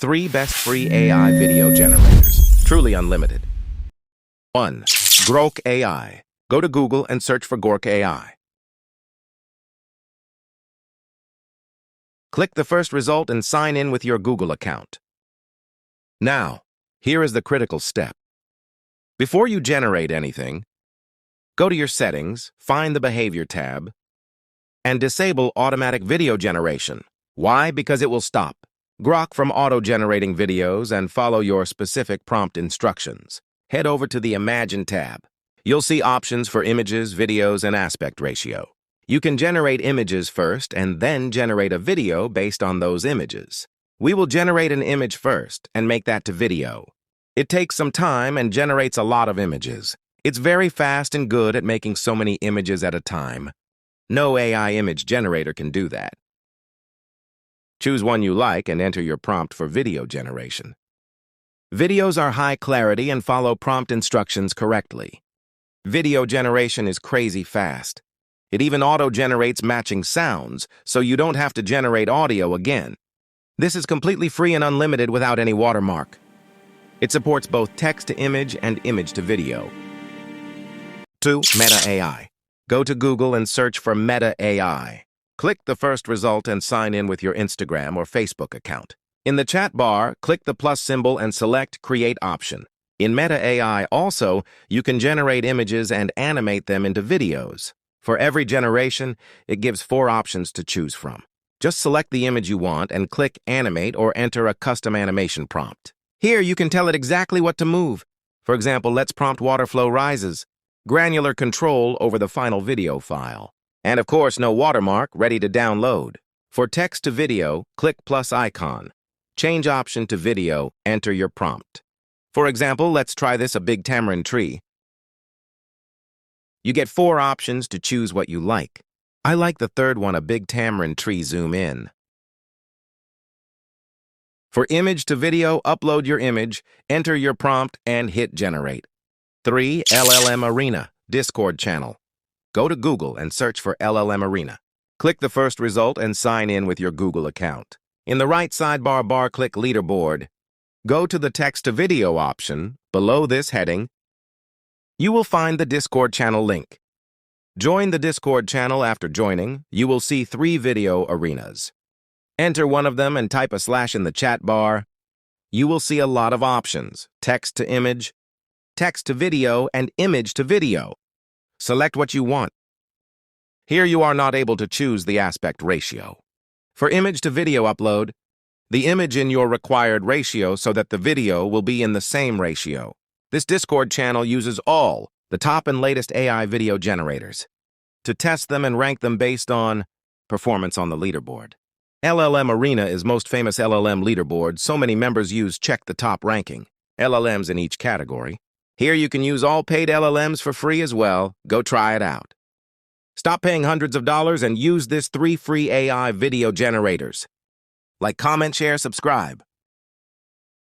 3 best free AI video generators, truly unlimited. 1. Grok AI. Go to Google and search for Grok AI. Click the first result and sign in with your Google account. Now, here is the critical step. Before you generate anything, go to your settings, find the Behavior tab, and disable automatic video generation. Why? Because it will stop Grok from auto-generating videos and follow your specific prompt instructions. Head over to the Imagine tab. You'll see options for images, videos, and aspect ratio. You can generate images first and then generate a video based on those images. We will generate an image first and make that to video. It takes some time and generates a lot of images. It's very fast and good at making so many images at a time. No AI image generator can do that. Choose one you like and enter your prompt for video generation. Videos are high clarity and follow prompt instructions correctly. Video generation is crazy fast. It even auto-generates matching sounds, so you don't have to generate audio again. This is completely free and unlimited without any watermark. It supports both text-to-image and image-to-video. 2. Meta AI. Go to Google and search for Meta AI. Click the first result and sign in with your Instagram or Facebook account. In the chat bar, click the plus symbol and select Create option. In Meta AI also, you can generate images and animate them into videos. For every generation, it gives 4 options to choose from. Just select the image you want and click Animate or enter a custom animation prompt. Here, you can tell it exactly what to move. For example, let's prompt water flow rises. Granular control over the final video file. And of course, no watermark, ready to download. For text to video, click plus icon. Change option to video, enter your prompt. For example, let's try this a big tamarind tree. You get 4 options to choose what you like. I like the third one, a big tamarind tree, zoom in. For image to video, upload your image, enter your prompt, and hit generate. 3. LLM Arena, Discord channel. Go to Google and search for LLM Arena. Click the first result and sign in with your Google account. In the right sidebar bar, click Leaderboard. Go to the text-to-video option. Below this heading, you will find the Discord channel link. Join the Discord channel. After joining, you will see 3 video arenas. Enter one of them and type a / in the chat bar. You will see a lot of options: text to image, text to video, and image to video. Select what you want. Here you are not able to choose the aspect ratio. For image to video upload, the image in your required ratio so that the video will be in the same ratio. This Discord channel uses all the top and latest AI video generators to test them and rank them based on performance on the leaderboard. LLM Arena is most famous LLM leaderboard. So many members use check the top ranking. LLMs in each category. Here you can use all paid LLMs for free as well. Go try it out. Stop paying hundreds of dollars and use this 3 free AI video generators. Like, comment, share, subscribe.